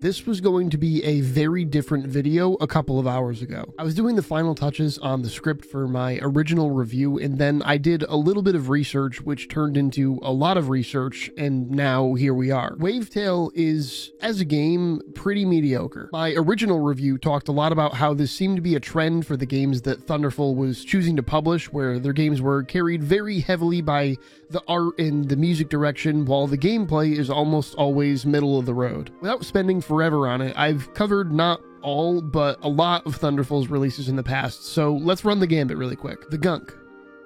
This was going to be a very different video a couple of hours ago. I was doing the final touches on the script for my original review, and then I did a little bit of research, which turned into a lot of research, and now here we are. Wavetale is, as a game, pretty mediocre. My original review talked a lot about how this seemed to be a trend for the games that Thunderful was choosing to publish, where their games were carried very heavily by the art and the music direction, while the gameplay is almost always middle of the road. Without spending forever on it, I've covered not all, but a lot of Thunderful's releases in the past, so let's run the gambit really quick. The Gunk.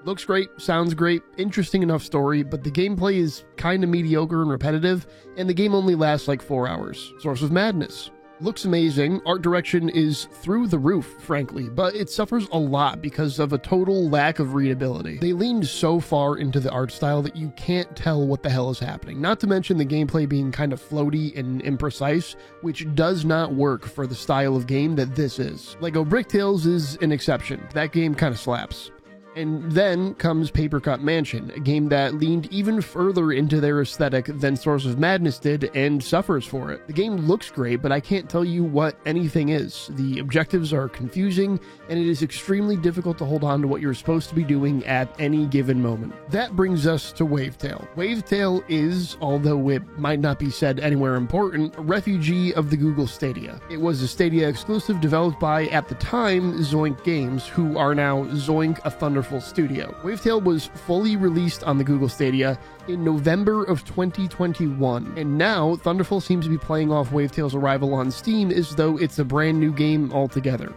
Looks great, sounds great, interesting enough story, but the gameplay is kinda mediocre and repetitive, and the game only lasts like 4 hours. Source of Madness. Looks amazing, art direction is through the roof, frankly, but it suffers a lot because of a total lack of readability. They leaned so far into the art style that you can't tell what the hell is happening, not to mention the gameplay being kind of floaty and imprecise, which does not work for the style of game that this is. Lego Brick Tales is an exception, that game kind of slaps. And then comes Paper Cut Mansion, a game that leaned even further into their aesthetic than Source of Madness did and suffers for it. The game looks great, but I can't tell you what anything is. The objectives are confusing, and it is extremely difficult to hold on to what you're supposed to be doing at any given moment. That brings us to Wavetale. Wavetale is, although it might not be said anywhere important, a refugee of the Google Stadia. It was a Stadia exclusive developed by, at the time, Zoink Games, who are now Zoink, a Thunderful studio. Wavetale was fully released on the Google Stadia in November of 2021, and now Thunderful seems to be playing off Wavetale's arrival on Steam as though it's a brand new game altogether.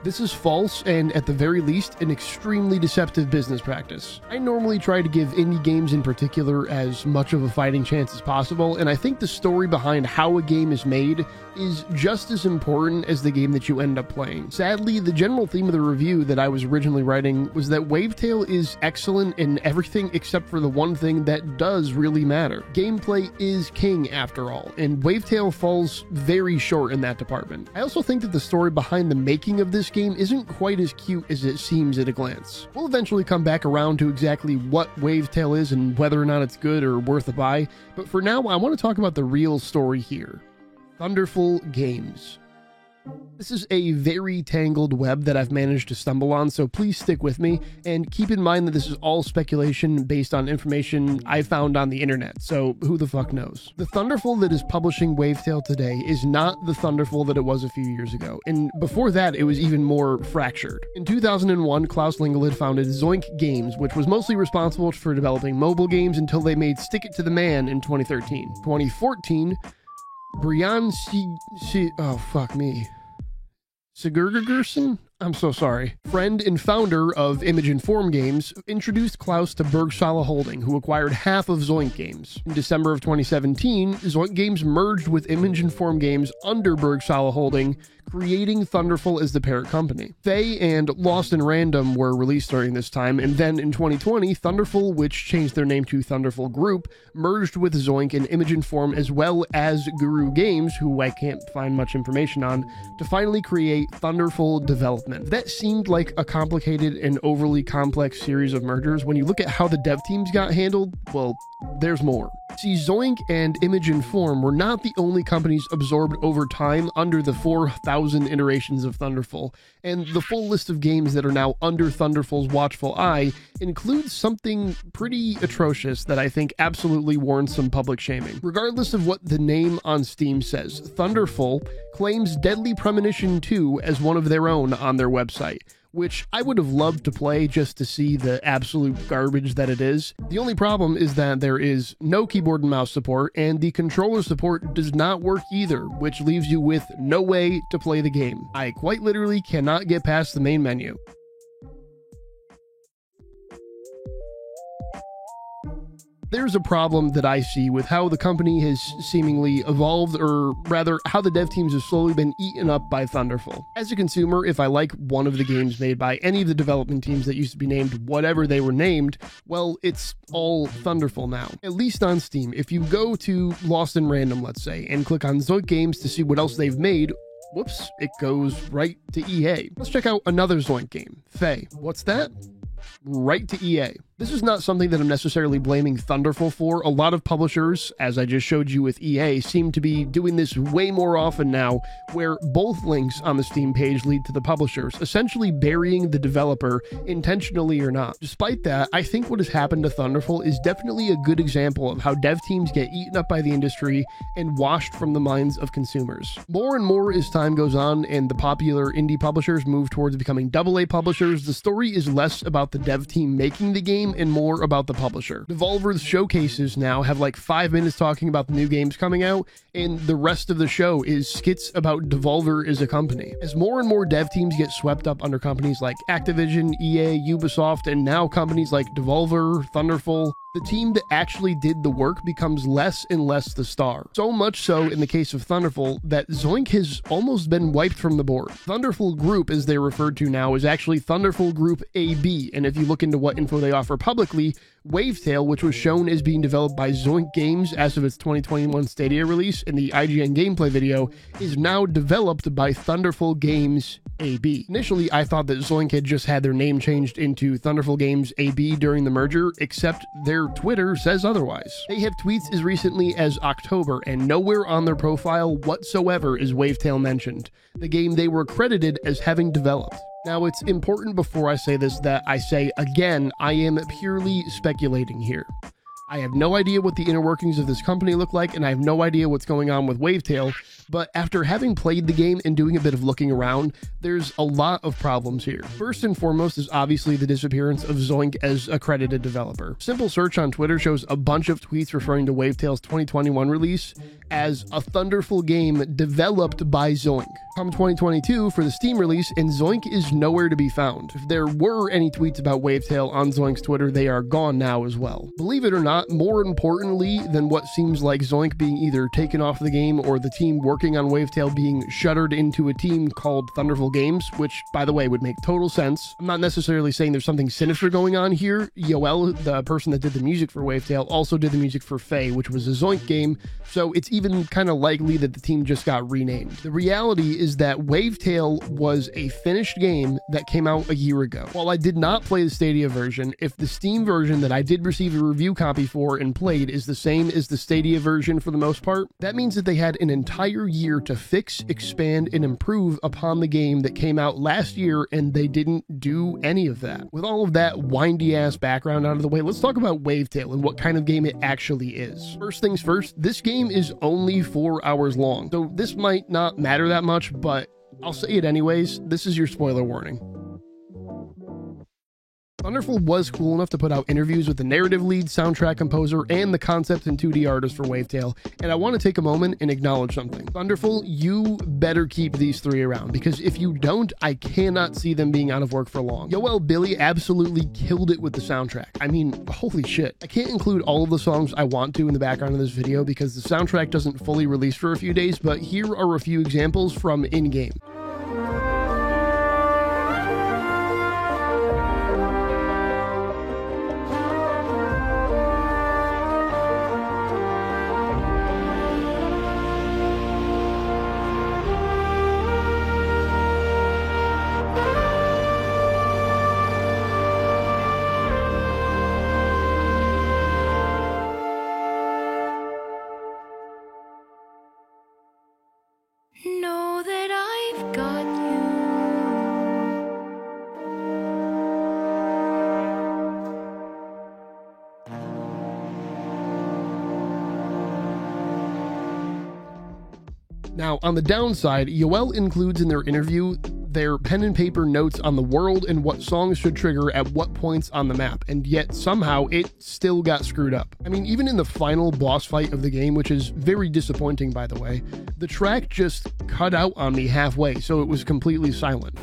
This is false and, at the very least, an extremely deceptive business practice. I normally try to give indie games in particular as much of a fighting chance as possible, and I think the story behind how a game is made is just as important as the game that you end up playing. Sadly, the general theme of the review that I was originally writing was that Wavetale is excellent in everything except for the one thing that does really matter. Gameplay is king, after all, and Wavetale falls very short in that department. I also think that the story behind the making of this game isn't quite as cute as it seems at a glance. We'll eventually come back around to exactly what Wavetale is and whether or not it's good or worth a buy, but for now I want to talk about the real story here. Thunderful Games. This is a very tangled web that I've managed to stumble on, so please stick with me, and keep in mind that this is all speculation based on information I found on the internet, so who the fuck knows. The Thunderful that is publishing Wavetale today is not the Thunderful that it was a few years ago, and before that it was even more fractured. In 2001, Klaus Lingelid founded Zoink Games, which was mostly responsible for developing mobile games until they made Stick It to the Man in 2013. 2014, Brian Sigurgerson? I'm so sorry. Friend and founder of Image and Form Games, introduced Klaus to Bergsala Holding, who acquired half of Zoink Games. In December of 2017, Zoink Games merged with Image and Form Games under Bergsala Holding, creating Thunderful as the parent company. Faye and Lost in Random were released during this time, and then in 2020, Thunderful, which changed their name to Thunderful Group, merged with Zoink and Image and Form as well as Guru Games, who I can't find much information on, to finally create Thunderful Development. That seemed like a complicated and overly complex series of mergers. When you look at how the dev teams got handled, well, there's more. See, Zoink and Image and Form were not the only companies absorbed over time under the 4,000 iterations of Thunderful, and the full list of games that are now under Thunderful's watchful eye includes something pretty atrocious that I think absolutely warrants some public shaming. Regardless of what the name on Steam says, Thunderful claims Deadly Premonition 2 as one of their own on their website, which I would have loved to play just to see the absolute garbage that it is. The only problem is that there is no keyboard and mouse support, and the controller support does not work either, which leaves you with no way to play the game. I quite literally cannot get past the main menu. There's a problem that I see with how the company has seemingly evolved, or rather, how the dev teams have slowly been eaten up by Thunderful. As a consumer, if I like one of the games made by any of the development teams that used to be named whatever they were named, well, it's all Thunderful now. At least on Steam. If you go to Lost in Random, let's say, and click on Zoink Games to see what else they've made, whoops, it goes right to EA. Let's check out another Zoink game, Faye. What's that? Right to EA. This is not something that I'm necessarily blaming Thunderful for. A lot of publishers, as I just showed you with EA, seem to be doing this way more often now, where both links on the Steam page lead to the publishers, essentially burying the developer, intentionally or not. Despite that, I think what has happened to Thunderful is definitely a good example of how dev teams get eaten up by the industry and washed from the minds of consumers. More and more as time goes on and the popular indie publishers move towards becoming AA publishers, the story is less about the dev team making the game and more about the publisher. Devolver's showcases now have like 5 minutes talking about the new games coming out, and the rest of the show is skits about Devolver as a company. As more and more dev teams get swept up under companies like Activision, EA, Ubisoft, and now companies like Devolver, Thunderful, the team that actually did the work becomes less and less the star. So much so in the case of Thunderful that Zoink has almost been wiped from the board. Thunderful Group, as they're referred to now, is actually Thunderful Group AB, and if you look into what info they offer publicly, Wavetale, which was shown as being developed by Zoink Games as of its 2021 Stadia release in the IGN gameplay video, is now developed by Thunderful Games AB. Initially, I thought that Zoink had just had their name changed into Thunderful Games AB during the merger, except their Twitter says otherwise. They have tweets as recently as October, and nowhere on their profile whatsoever is Wavetale mentioned, the game they were credited as having developed. Now, it's important before I say this that I say, again, I am purely speculating here. I have no idea what the inner workings of this company look like, and I have no idea what's going on with Wavetale, but after having played the game and doing a bit of looking around, there's a lot of problems here. First and foremost is obviously the disappearance of Zoink as a credited developer. Simple search on Twitter shows a bunch of tweets referring to Wavetale's 2021 release as a Thunderful game developed by Zoink. Come 2022 for the Steam release, and Zoink is nowhere to be found. If there were any tweets about Wavetale on Zoink's Twitter, they are gone now as well. Believe it or not, more importantly than what seems like Zoink being either taken off the game or the team working on Wavetale being shuttered into a team called Thunderful Games, which, by the way, would make total sense. I'm not necessarily saying there's something sinister going on here. Yoel, the person that did the music for Wavetale, also did the music for Faye, which was a Zoink game, so it's even kind of likely that the team just got renamed. The reality is that Wavetale was a finished game that came out a year ago. While I did not play the Stadia version, if the Steam version that I did receive a review copy for and played is the same as the Stadia version for the most part, that means that they had an entire year to fix, expand, and improve upon the game that came out last year, and they didn't do any of that. With all of that windy ass background out of the way, let's talk about Wavetale and what kind of game it actually is. First things first, this game is only 4 hours long, so this might not matter that much, but I'll say it anyways. This is your spoiler warning. Thunderful was cool enough to put out interviews with the narrative lead, soundtrack composer, and the concept and 2D artist for Wavetale, and I want to take a moment and acknowledge something. Thunderful, you better keep these three around, because if you don't, I cannot see them being out of work for long. Yoel Billy absolutely killed it with the soundtrack. I mean, holy shit. I can't include all of the songs I want to in the background of this video because the soundtrack doesn't fully release for a few days, but here are a few examples from in-game. Know that I've got you. Now, on the downside, Yoel includes in their interview their pen and paper notes on the world and what songs should trigger at what points on the map, and yet somehow it still got screwed up. I mean, even in the final boss fight of the game, which is very disappointing by the way, the track just cut out on me halfway, so it was completely silent.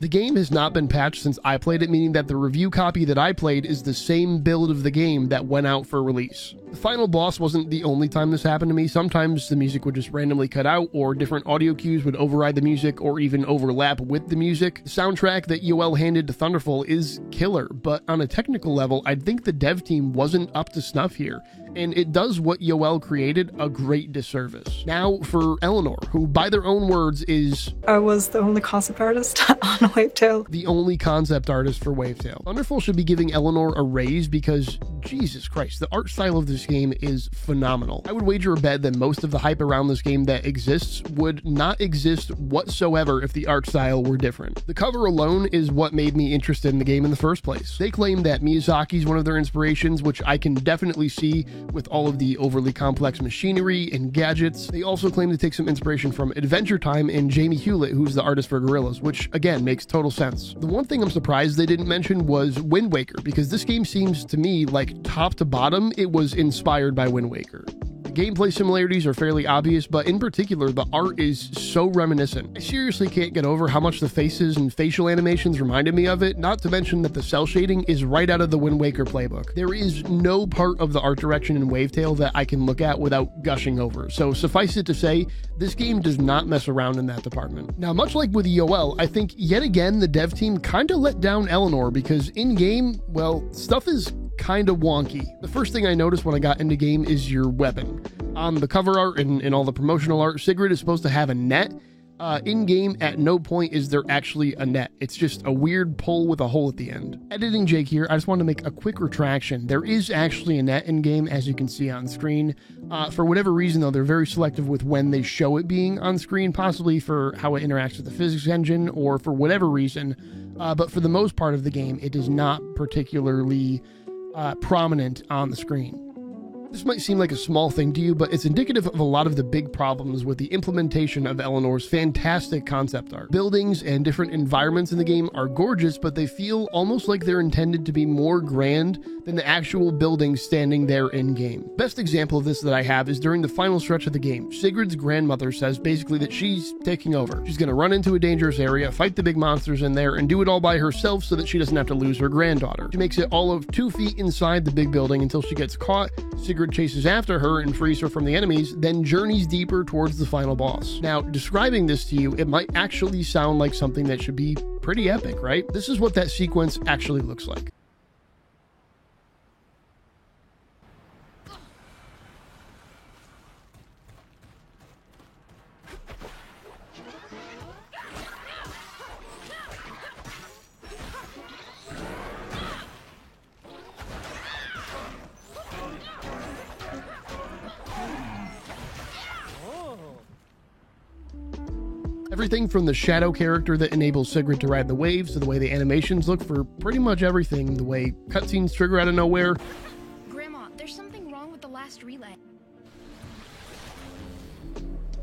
The game has not been patched since I played it, meaning that the review copy that I played is the same build of the game that went out for release. The final boss wasn't the only time this happened to me. Sometimes the music would just randomly cut out, or different audio cues would override the music or even overlap with the music. The soundtrack that Yoel handed to Thunderful is killer, but on a technical level, I think the dev team wasn't up to snuff here, and it does what Yoel created a great disservice. Now for Eleanor, who by their own words is... I was the only concept artist on Wavetale. The only concept artist for Wavetale. Thunderful should be giving Eleanor a raise because, Jesus Christ, the art style of this game is phenomenal. I would wager a bet that most of the hype around this game that exists would not exist whatsoever if the art style were different. The cover alone is what made me interested in the game in the first place. They claim that Miyazaki's one of their inspirations, which I can definitely see with all of the overly complex machinery and gadgets. They also claim to take some inspiration from Adventure Time and Jamie Hewlett, who's the artist for Gorillaz, which again makes total sense. The one thing I'm surprised they didn't mention was Wind Waker, because this game seems to me like top to bottom it was inspired by Wind Waker. The gameplay similarities are fairly obvious, but in particular, the art is so reminiscent. I seriously can't get over how much the faces and facial animations reminded me of it, not to mention that the cell shading is right out of the Wind Waker playbook. There is no part of the art direction in Wavetale that I can look at without gushing over, so suffice it to say, this game does not mess around in that department. Now, much like with Yoel, I think yet again the dev team kinda let down Eleanor because in-game, well, stuff is kind of wonky. The first thing I noticed when I got into game is your weapon. On the cover art and all the promotional art, Sigrid is supposed to have a net. In-game, at no point is there actually a net. It's just a weird pole with a hole at the end. Editing Jake here, I just want to make a quick retraction. There is actually a net in-game, as you can see on screen. For whatever reason, though, they're very selective with when they show it being on screen, possibly for how it interacts with the physics engine or for whatever reason. But for the most part of the game, it is not particularly prominent on the screen. This might seem like a small thing to you, but it's indicative of a lot of the big problems with the implementation of Eleanor's fantastic concept art. Buildings and different environments in the game are gorgeous, but they feel almost like they're intended to be more grand than the actual buildings standing there in-game. Best example of this that I have is during the final stretch of the game. Sigrid's grandmother says basically that she's taking over. She's going to run into a dangerous area, fight the big monsters in there, and do it all by herself so that she doesn't have to lose her granddaughter. She makes it all of 2 feet inside the big building until she gets caught. Sigrid chases after her and frees her from the enemies, then journeys deeper towards the final boss. Now, describing this to you, it might actually sound like something that should be pretty epic, right? This is what that sequence actually looks like. Everything from the shadow character that enables Sigrid to ride the waves to the way the animations look for pretty much everything, the way cutscenes trigger out of nowhere. Grandma, there's something wrong with the last relay.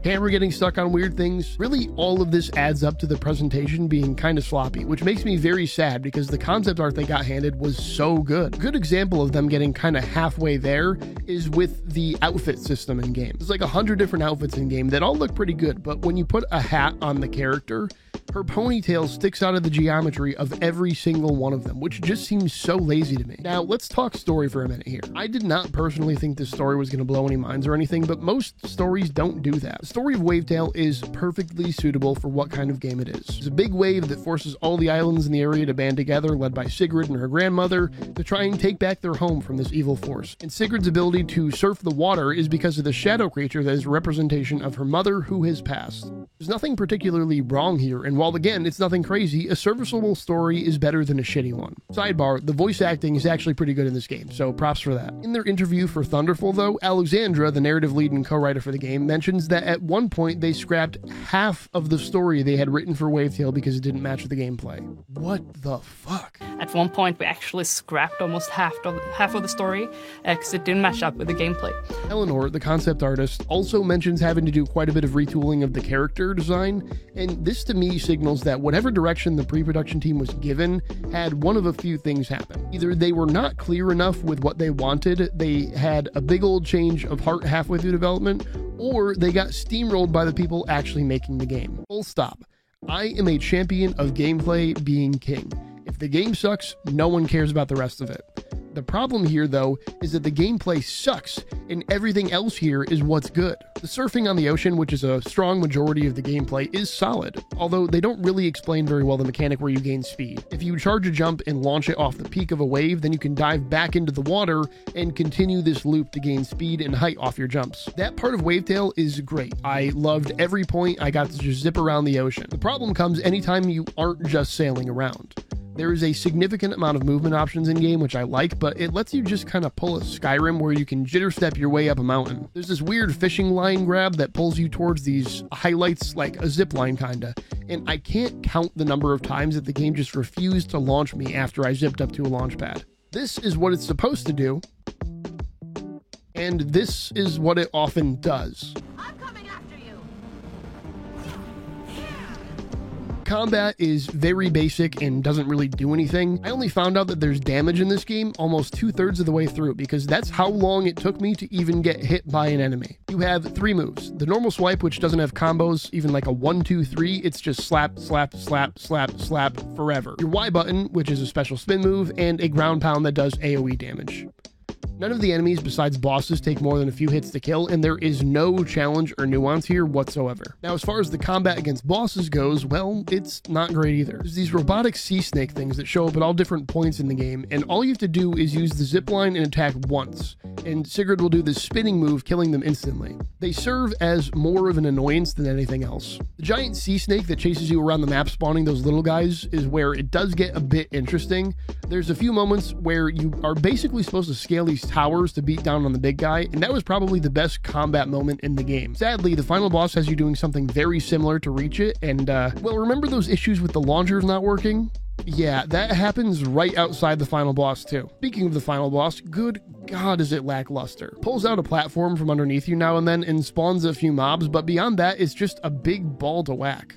Camera getting stuck on weird things. Really, all of this adds up to the presentation being kind of sloppy, which makes me very sad because the concept art they got handed was so good. A good example of them getting kind of halfway there is with the outfit system in game. There's like 100 different outfits in game that all look pretty good, but when you put a hat on the character, her ponytail sticks out of the geometry of every single one of them, which just seems so lazy to me. Now, let's talk story for a minute here. I did not personally think this story was going to blow any minds or anything, but most stories don't do that. The story of Wavetale is perfectly suitable for what kind of game it is. It's a big wave that forces all the islands in the area to band together, led by Sigrid and her grandmother, to try and take back their home from this evil force. And Sigrid's ability to surf the water is because of the shadow creature that is a representation of her mother who has passed. There's nothing particularly wrong here, and while again, it's nothing crazy, a serviceable story is better than a shitty one. Sidebar, the voice acting is actually pretty good in this game, so props for that. In their interview for Thunderful though, Alexandra, the narrative lead and co-writer for the game, mentions that at one point they scrapped half of the story they had written for Wavetale because it didn't match the gameplay. What the fuck? At one point, we actually scrapped almost half of the story because it didn't match up with the gameplay. Eleanor, the concept artist, also mentions having to do quite a bit of retooling of the character design, and this to me signals that whatever direction the pre-production team was given had one of a few things happen. Either they were not clear enough with what they wanted, they had a big old change of heart halfway through development, or they got steamrolled by the people actually making the game. Full stop. I am a champion of gameplay being king. If the game sucks, no one cares about the rest of it. The problem here, though, is that the gameplay sucks, and everything else here is what's good. The surfing on the ocean, which is a strong majority of the gameplay, is solid, although they don't really explain very well the mechanic where you gain speed. If you charge a jump and launch it off the peak of a wave, then you can dive back into the water and continue this loop to gain speed and height off your jumps. That part of Wavetale is great. I loved every point I got to just zip around the ocean. The problem comes anytime you aren't just sailing around. There is a significant amount of movement options in game, which I like, but it lets you just kind of pull a Skyrim where you can jitter step your way up a mountain. There's this weird fishing line grab that pulls you towards these highlights like a zip line kinda, and I can't count the number of times that the game just refused to launch me after I zipped up to a launch pad. This is what it's supposed to do, and this is what it often does. Combat is very basic and doesn't really do anything. I only found out that there's damage in this game almost 2/3 of the way through, because that's how long it took me to even get hit by an enemy. You have 3 moves. The normal swipe, which doesn't have combos, even like a 1, 2, 3, it's just slap, slap, slap, slap, slap forever. Your Y button, which is a special spin move, and a ground pound that does AoE damage. None of the enemies besides bosses take more than a few hits to kill, and there is no challenge or nuance here whatsoever. Now, as far as the combat against bosses goes, well, it's not great either. There's these robotic sea snake things that show up at all different points in the game, and all you have to do is use the zipline and attack once, and Sigurd will do this spinning move, killing them instantly. They serve as more of an annoyance than anything else. The giant sea snake that chases you around the map spawning those little guys is where it does get a bit interesting. There's a few moments where you are basically supposed to scale these towers to beat down on the big guy, and that was probably the best combat moment in the game. Sadly, the final boss has you doing something very similar to reach it, and well, remember those issues with the launchers not working? Yeah, that happens right outside the final boss too. Speaking of the final boss, good God is it lackluster. Pulls out a platform from underneath you now and then and spawns a few mobs, but beyond that, it's just a big ball to whack.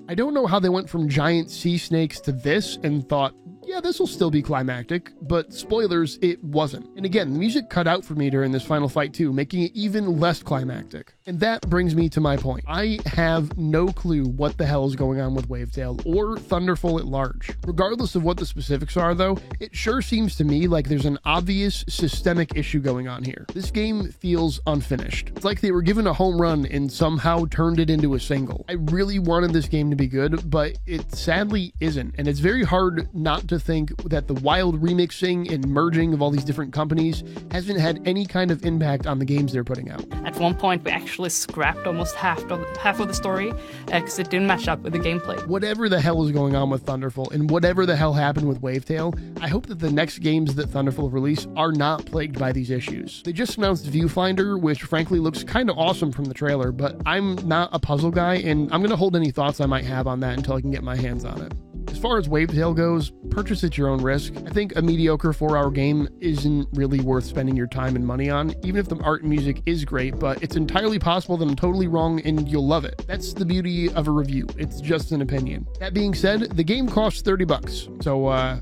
I don't know how they went from giant sea snakes to this and thought, yeah, this will still be climactic, but spoilers, it wasn't. And again, the music cut out for me during this final fight too, making it even less climactic. And that brings me to my point. I have no clue what the hell is going on with Wavetale or Thunderful at large. Regardless of what the specifics are though, it sure seems to me like there's an obvious systemic issue going on here. This game feels unfinished. It's like they were given a home run and somehow turned it into a single. I really wanted this game to be good, but it sadly isn't. And it's very hard not to think that the wild remixing and merging of all these different companies hasn't had any kind of impact on the games they're putting out. At one point, we actually scrapped almost half of the story because it didn't match up with the gameplay. Whatever the hell is going on with Thunderful and whatever the hell happened with Wavetale, I hope that the next games that Thunderful release are not plagued by these issues. They just announced Viewfinder, which frankly looks kind of awesome from the trailer, but I'm not a puzzle guy, and I'm going to hold any thoughts I might have on that until I can get my hands on it. As far as Wavetale goes, purchase at your own risk. I think a mediocre 4-hour game isn't really worth spending your time and money on, even if the art and music is great, but it's entirely possible that I'm totally wrong and you'll love it. That's the beauty of a review. It's just an opinion. That being said, the game costs $30, so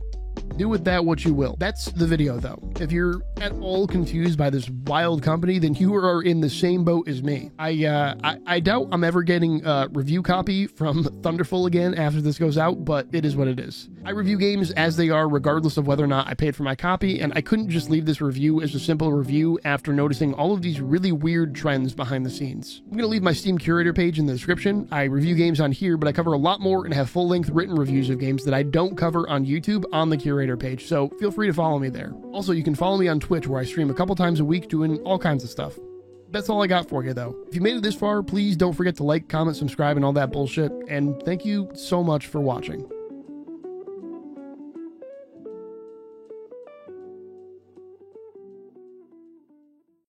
do with that what you will. That's the video though. If you're at all confused by this wild company, then you are in the same boat as me. I doubt I'm ever getting a review copy from Thunderful again after this goes out, but it is what it is. I review games as they are regardless of whether or not I paid for my copy, and I couldn't just leave this review as a simple review after noticing all of these really weird trends behind the scenes. I'm gonna leave my Steam curator page in the description. I review games on here, but I cover a lot more and have full-length written reviews of games that I don't cover on YouTube on the curator page, so feel free to follow me there. Also, you can follow me on Twitch, where I stream a couple times a week doing all kinds of stuff. That's all I got for you though. If you made it this far, please don't forget to like, comment, subscribe, and all that bullshit, and thank you so much for watching.